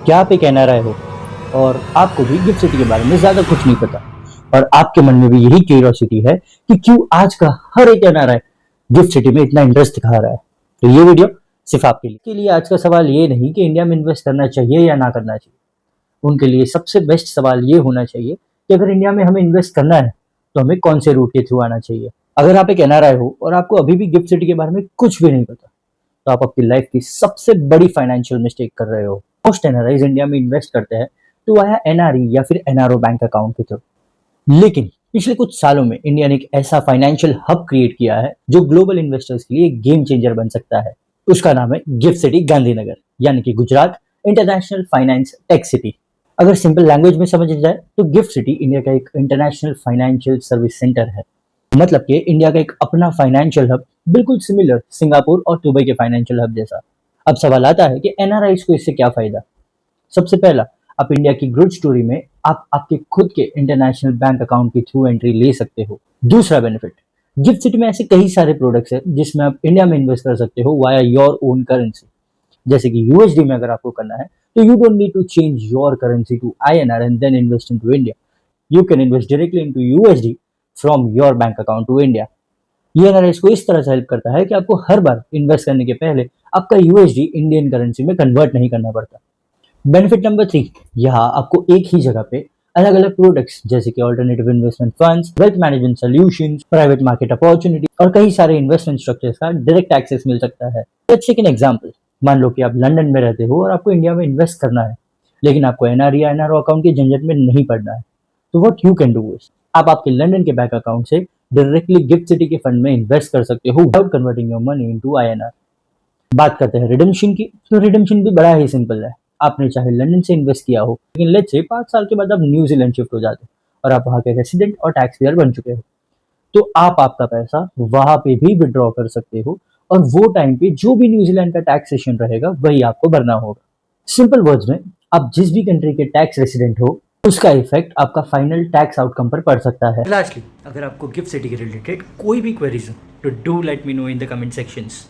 क्या आप एक एनआरआई हो और आपको भी गिफ्ट सिटी के बारे में ज्यादा कुछ नहीं पता और आपके मन में भी यही क्यूरियोसिटी है कि क्यों आज का हर एक एनआरआई गिफ्ट सिटी में इतना इंटरेस्ट दिखा रहा है। तो ये वीडियो सिर्फ आपके लिए आज का सवाल ये नहीं कि इंडिया में इन्वेस्ट करना चाहिए या ना करना चाहिए। उनके लिए सबसे बेस्ट सवाल ये होना चाहिए कि अगर इंडिया में हमें इन्वेस्ट करना है तो हमें कौन से रूट के थ्रू आना चाहिए। अगर आप एक एनआरआई हो और आपको अभी भी गिफ्ट सिटी के बारे में कुछ भी नहीं पता तो आप अपनी लाइफ की सबसे बड़ी फाइनेंशियल मिस्टेक कर रहे हो। मोस्ट एनआरआईज इंडिया में इन्वेस्ट करते हैं तो आया एनआरई या फिर एनआरओ बैंक अकाउंट के थ्रू। लेकिन पिछले कुछ सालों में इंडिया ने एक ऐसा फाइनेंशियल हब क्रिएट किया है जो ग्लोबल इन्वेस्टर्स के लिए एक गेम चेंजर बन सकता है। उसका नाम है गिफ्ट सिटी गांधीनगर, यानी कि Gujarat international finance tech city. अगर सिंपल लैंग्वेज में समझ जाए तो गिफ्ट सिटी इंडिया का एक इंटरनेशनल फाइनेंशियल सर्विस सेंटर है। मतलब कि इंडिया का एक अपना फाइनेंशियल हब, बिल्कुल सिमिलर सिंगापुर और दुबई के फाइनेंशियल हब जैसा। अब सवाल आता है कि एनआरआईज को इससे क्या फायदा। सबसे पहला, आप इंडिया की ग्रोथ स्टोरी में आप आपके खुद के इंटरनेशनल बैंक अकाउंट के थ्रू एंट्री ले सकते हो। दूसरा बेनिफिट, गिफ्ट सिटी में ऐसे कई सारे प्रोडक्ट्स हैं जिसमें आप इंडिया में इन्वेस्ट कर सकते हो वाया योर ओन करेंसी। जैसे कि यूएसडी में अगर आपको करना है तो you don't need to change your currency to INR and then invest into India. You can invest directly into USD from your bank account to India. ये NRIs को इस तरह से हेल्प करता है कि आपको हर बार इन्वेस्ट करने के पहले आपका यूएसडी इंडियन करेंसी में कन्वर्ट नहीं करना पड़ता। बेनिफिट नंबर 3, यहाँ आपको एक ही जगह पे अलग अलग प्रोडक्ट्स जैसे कि alternative investment funds, wealth management solutions, private market opportunity और कई सारे इन्वेस्टमेंट स्ट्रक्चर्स का डायरेक्ट एक्सेस मिल सकता है। Let's take an example. मान लो कि आप लंदन में रहते हो और आपको इंडिया में इन्वेस्ट करना है, लेकिन आपको एनआरई या एनआरओ अकाउंट के झंझट में नहीं पड़ना है। तो what you can do is आप आपके लंदन के बैंक अकाउंट से डायरेक्टली गिफ्ट सिटी के फंड में इन्वेस्ट कर सकते हो without converting your money into INR. बात करते हैं रिडेम्पशन की, तो रिडेम्पशन भी बड़ा ही सिंपल है। आपने चाहे लंदन से इन्वेस्ट किया हो, लेकिन लेट्स से 5 साल के बाद आप न्यूजीलैंड शिफ्ट हो जाते हो और आप वहां के रेसिडेंट और टैक्स पेयर बन चुके हो, तो आप आपका पैसा वहां पे भी विड्रॉ कर सकते हो और वो टाइम पे जो भी न्यूजीलैंड का टैक्सेशन रहेगा वही आपको भरना होगा। सिंपल वर्ड्स में, आप जिस भी कंट्री के टैक्स रेसिडेंट हो उसका इफेक्ट आपका फाइनल टैक्स आउटकम पर पड़ सकता है। लास्टली, अगर आपको गिफ्ट सिटी के रिलेटेड कोई भी क्वेरीज हो तो do let me know in the comment sections.